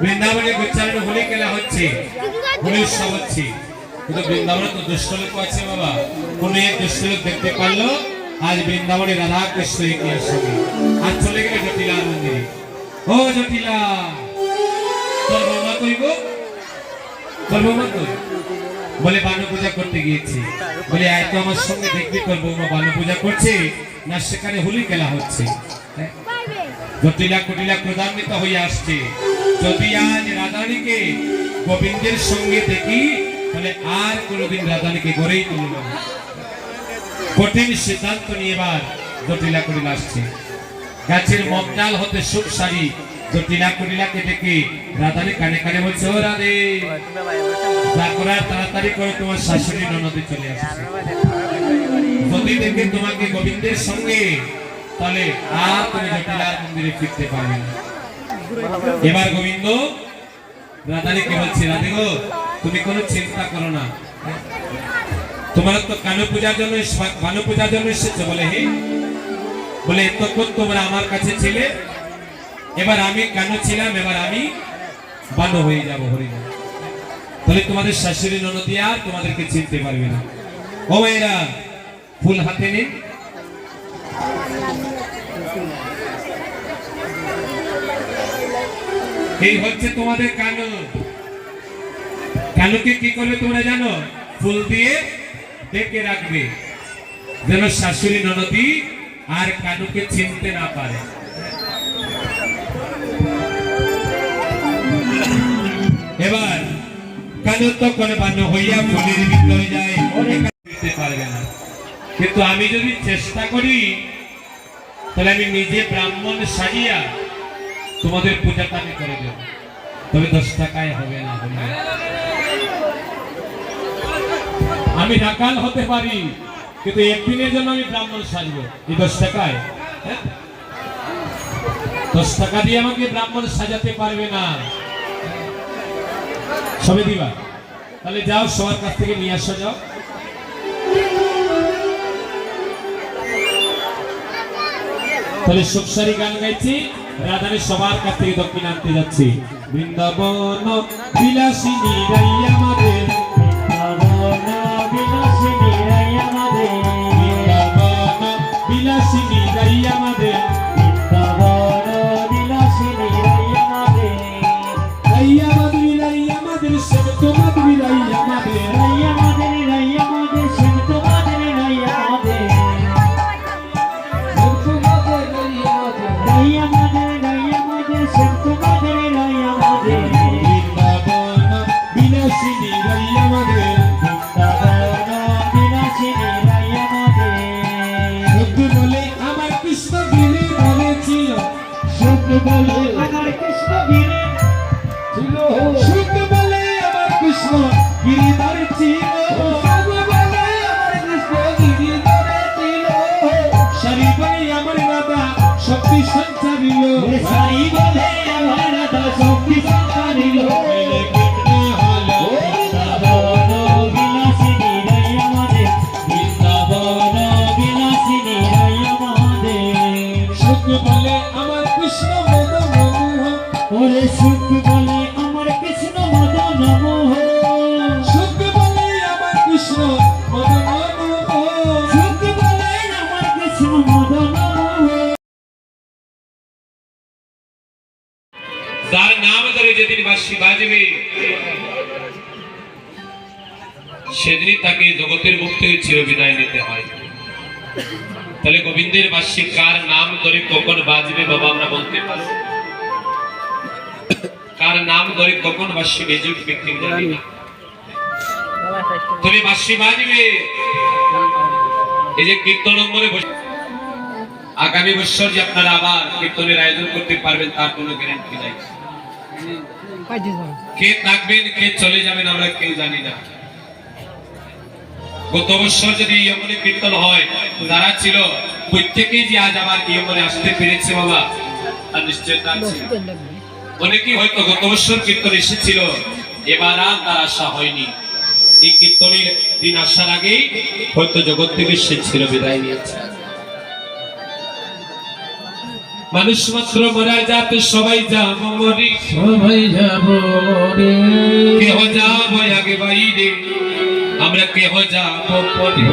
বৃন্দাবনে গোচারণ হোলি খেলা হচ্ছে, হোলির সব হচ্ছে, কিন্তু বৃন্দাবনে তো দুষ্ট লোক আছে বাবা। কোন এক দুষ্ট লোক দেখতে পারলো আজ বৃন্দাবনে রাধা কৃষ্ণ এগিয়ে আসবে, আজ চলে গেলে জটিলার মন্দিরে। ও জটিলা, তোর বৌমা কই গো? তোর বৌমা কই? বলে বানু পূজা করতে গিয়েছি। বলে আয় তো আমার সঙ্গে দেখবি তোর বৌমা বানু পূজা করছে না সেখানে হোলি খেলা হচ্ছে। জটিলা কুটিলা ক্রোধান্বিত হয়ে আসছে। যদি আজ রাধানীকে গোবিন্দের সঙ্গে দেখি তাহলে আর কোনোদিন রাধানীকে গড়েই তুলব না। কঠিন সিদ্ধান্ত নিয়ে এবার জটিলা কুটিলা আসছে। গাছের মগডাল হতে সুখ সারি জটিলা কুটিলাকে দেখে রাধানী কানে কানে বলছে, ও রাধে, যা করার তাড়াতাড়ি করে তোমার শাশুড়ি ননদে চলে আসছে। যদি দেখে তোমাকে গোবিন্দের সঙ্গে তাহলে আর তুমি জটিলার মন্দিরে ফিরতে পারবে না। এবার গোবিন্দ রাধানীকে বলছে, রাধে গো, তুমি কোনো চিন্তা করো না, তোমার তো কানু পূজার জন্য ভানু পূজার জন্য এসেছো। বলে হে, বলে এতক্ষণ তোমরা আমার কাছে ছিলে, এবার আমি কানু ছিলাম, এবার আমি বানু হয়ে যাব হরিণ। তাহলে তোমাদের শাশুড়ি ননদি আর তোমাদেরকে চিনতে পারবে না। ও এরা ফুল হাতে নিন। এই হচ্ছে তোমাদের কানু। কানুকে কি করবে তোমরা জানো? ফুল দিয়ে ডেকে রাখবে যেন শাশুড়ি ননদি আর কানুকে চিনতে না পারে। এবার কানু তখন বানু হইয়া ফুলের ভিতরে যায়, চিনতে পারবে না। কিন্তু আমি যদি চেষ্টা করি তাহলে আমি নিজে ব্রাহ্মণ সাজিয়া তোমাদের পূজাটা আমি করে দেব, তবে 10 টাকায় হবে না। আমি ডাকাল হতে পারি, কিন্তু একদিনের জন্য আমি ব্রাহ্মণ সাজবো, এই 10 টাকায়? 10 টাকা দিয়ে আমাকে ব্রাহ্মণ সাজাতে পারবে না। সবে দিবা? তাহলে যাও, সবার কাছ থেকে নিয়ে আসো, যাও। তাহলে সুখসারি গান গাইছি, রাধানী সবার কাছ থেকে দক্ষিণ আনতে যাচ্ছি। বৃন্দাবন বিলাসিনী রাইয়া আমাদের, বৃন্দাবন বিলাসিনী রাইয়া আমাদের, বৃন্দাবন বিলাসিনী রাইয়া আমাদের, বলে আমার কৃষ্ণ গিরি ছিল সুখ বলে আমার কৃষ্ণ গিরিধর ছিল সুখ বলে আমার কৃষ্ণ গিরিধর ছিল সারি বলে আমার রাধা শক্তি সঞ্চারিল সারি বলে আমার রাধা শক্তি সঞ্চারিল সুখ বলে আমার কৃষ্ণ মদন মোহ সুখ বলে আমার কৃষ্ণ মদন মোহ সুখ বলে আমার কৃষ্ণ মদন মোহ যার নাম ধরে যেদিন বাঁশি বাজবে সেদিনই তাকে জগতের মুখ থেকে চিরবিদায় নিতে হয়। তাহলে গোবিন্দের বাঁশি কার নাম ধরে কখন বাজবে বাবা আমরা বলতে পারবো? কার নাম ধরে কখন বাঁশি বেজে উঠবে কেউ জানি না। তবে বাঁশি বাজবে এই যে কীর্তন অঙ্গনে বসে আগামী বছর যে আপনারা আবার কীর্তনের আয়োজন করতে পারবেন তার কোনো গ্যারান্টি নাই। কে থাকবেন কে চলে যাবেন আমরা কেউ জানি না। গত বছর যদি এই অঙ্গনে কীর্তন হয় যারা ছিল প্রত্যেকেই যে আজ আবার এই অঙ্গনে আসতে পেরেছে বাবা তার নিশ্চয়তা আছে। অনেকেই হয়তো গত বছর কীর্তন এসেছিল এবার আর তার আশা হয়নি। এই কীর্তনের দিন আসার আগেই হয়তো জগৎ থেকে সে ছিল বিদায় নিয়েছে। মানুষ মাত্র মরা যাতে সবাই যাব মরি সবাই যাব রে কেহ যাব আগে বাইরে আমরা কেহ যাব পরে।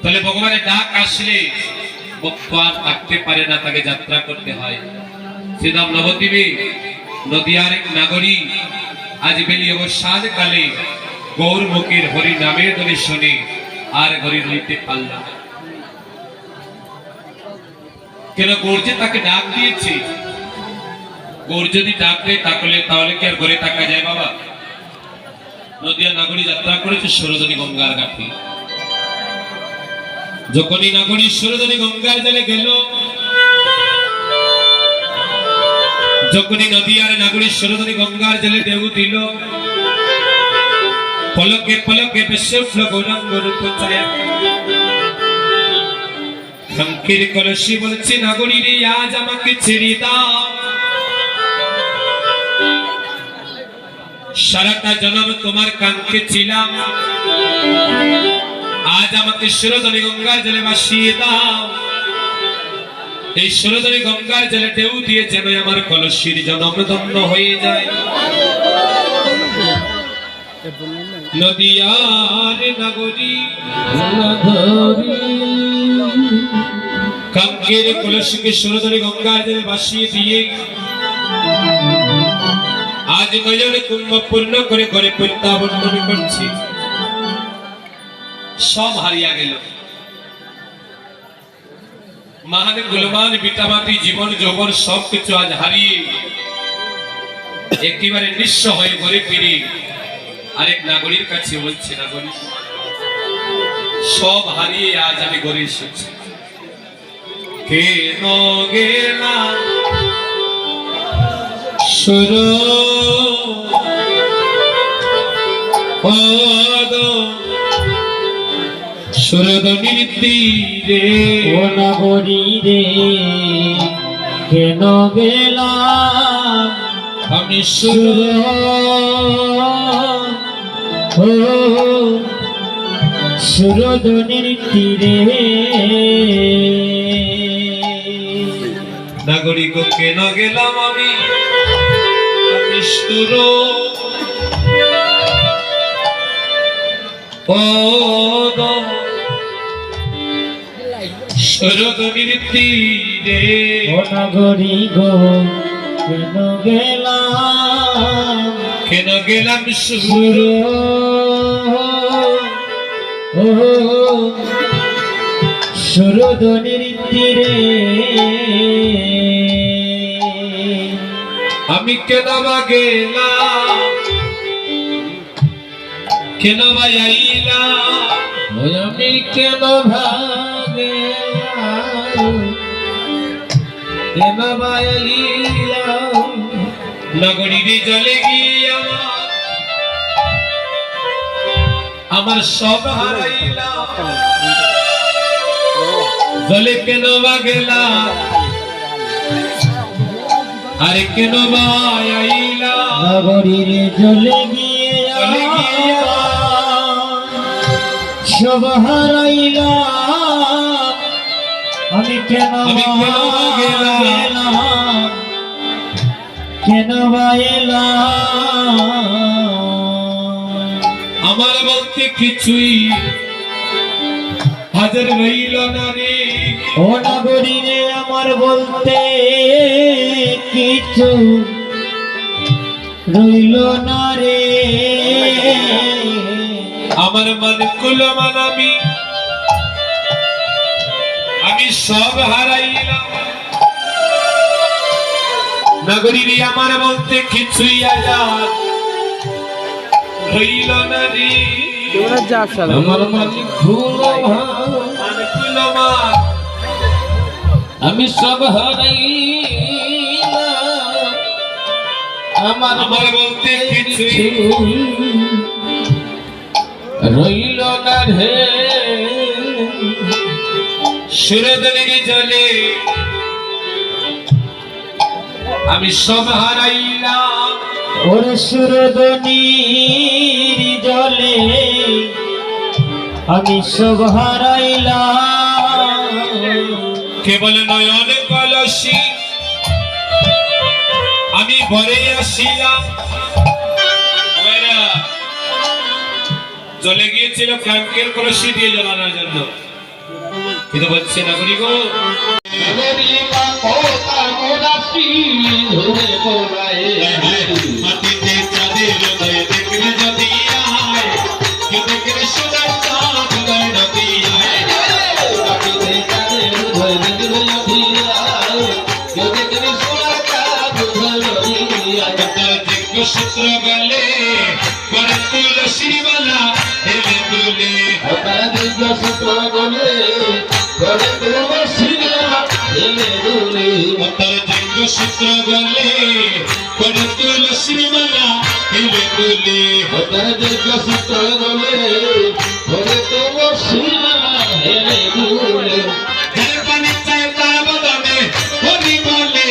তাহলে ভগবানের ডাক আসলে ভক্ত আর থাকতে পারে না, তাকে যাত্রা করতে হয়। শ্রীরাম নবদ্বীপে নদিয়ার এক নাগরী আজ বেলি অবসাদ কালে গৌরমুখীর হরি নামের ধ্বনি শুনে আর ঘরে রইতে পারল না। কেন? গৌর তাকে ডাক দিয়েছে। গৌর যদি ডাক দেয় তাহলে কি আর ঘরে থাকা যায় বাবা? নদিয়া নাগরী যাত্রা করেছে সরোদনী গঙ্গার ঘাটে। যখনই নাগরী সরোদনী গঙ্গার জলে গেল, যখনই নদিয়ার নাগরী সরোদনী গঙ্গার জলে ঢেউ দিল, পলকে পলকে ভেসে উঠল গৌরাঙ্গ রূপ ছায়া। শঙ্কের কলসি বলছে নাগরী রে আজ আমাকে ছেড়ে দাও, সারাটা জন্ম তোমার কাঙ্ক্ষে ছিলাম, আজ আমাকে সরোদনী গঙ্গার জলে ভাসিয়ে দাও। এই সরোদনী গঙ্গার জলে ঢেউ দিয়ে যেন আমার কলসির জন্ম ধন্য হয়ে যায়। নদিয়ার নাগরী কাঙ্ক্ষের কলসিকে সরোদনী গঙ্গার জলে ভাসিয়ে দিয়ে আজ নয়ন কুম্ভ পূর্ণ করে ঘরে প্রত্যাবর্তন করছি। সব হারিয়ে গেল, মহান গুলমান বিটামাটি জীবন যৌবন সবকিছু আজ হারিয়ে একেবারে নিঃস্ব হয়ে ঘরে ফিরে আরেক নাগরীর কাছে বলছে, নাগরী সব হারিয়ে আজ আমি ঘরে এসেছি, কেন গেলাম সরোদনীর তীরে ও নাগরী রে কেন গেলাম আমি সরোদনীর তীরে। নাগরী গো কেন গেলাম আমি সরোদনীর তীরে। ও নাগরী গো কেন গেলাম সরোদনীর তীরে। আমি কেন বা গেলাম, কেন বা আইলাম, আমি কেন ভাগে কেন বাইলাম নগরীর জলে গিয়া আমার সব হারাইলাম জলে কেন বা গেলাম আরে কেন বা আইলাম নগরীর জলে গিয়া সব হারাইলাম আমি কেন গেলাম কেন বাইলাম আমার বলতে কিছুই হাজার রইল না রে ও নগরীরে আমার বলতে কিছু রইল না রে আমার মন কুলমান আমি সব হারাইলাম নগরীর আমার বলতে কিছুই আজাদ রইল না রে আমার মাঝে মন কুলমান আমি সব হারাইলাম আমার বলতে কিছুই রইল না রে সুরদনের জলে আমি সব হারাইলাম ওরে সুরদনীর জলে আমি সব হারাইলাম কেবল নয়ন কলসি আমি ভরে আসিলাম চলে গিয়েছিল ফ্যাঙ্কের কলসি দিয়ে জ্বালানোর জন্য কিন্তু বলছে না করি গো মাটিতে চাঁদের উদয় দেখবে যদি আয় কেউ দেখবে সোনার চাঁদ উদয় নদী আয় সূত্র গলে করে তুলসী মালা হেলে তুলে সূত্র গলে করে তুলসী মালা হেলে তুলে সূত্র গলে করে তুলসী মালা হেলে তুলে সূত্র গলে করে তুলসী মালা হেলে তুলে পানি চায় তার বদনে হরি বলে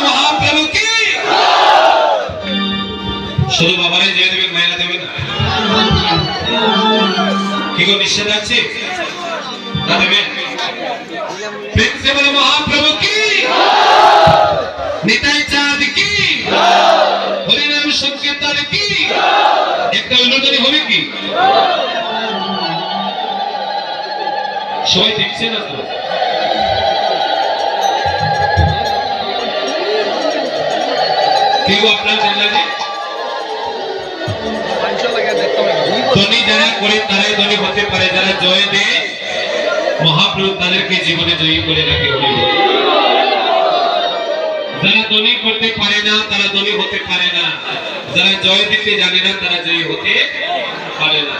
महाप्रभु की শুধু বাবারে যে দেবেন মাইনা দেবেন কি গো নিশ্চয় আছে না দেবেন প্রেম से बोलो महाप्रभु की নিতাই চাঁদ কি হরি নাম সংকীর্তন কি একটা অনুদানী হবে কি সবাই দেখছে না তো? কি গো আপনার জানলানে ধনী যারা করে তারাই ধনী হতে পারে, যারা জয় দেয় মহাপ্রভু তাদেরকে জীবনে জয়ী করে রাখে। যারা ধনী করতে পারে না তারা ধনী হতে পারে না, যারা জয় দিতে জানে না তারা জয়ী হতে পারে না।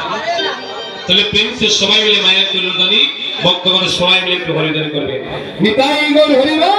তাহলে প্রেমসে সবাই মিলে মায়ের তুলদানি বর্তমানে সবাই মিলে একটু হরিদান করবে। নিতাই গৌর হরি বল।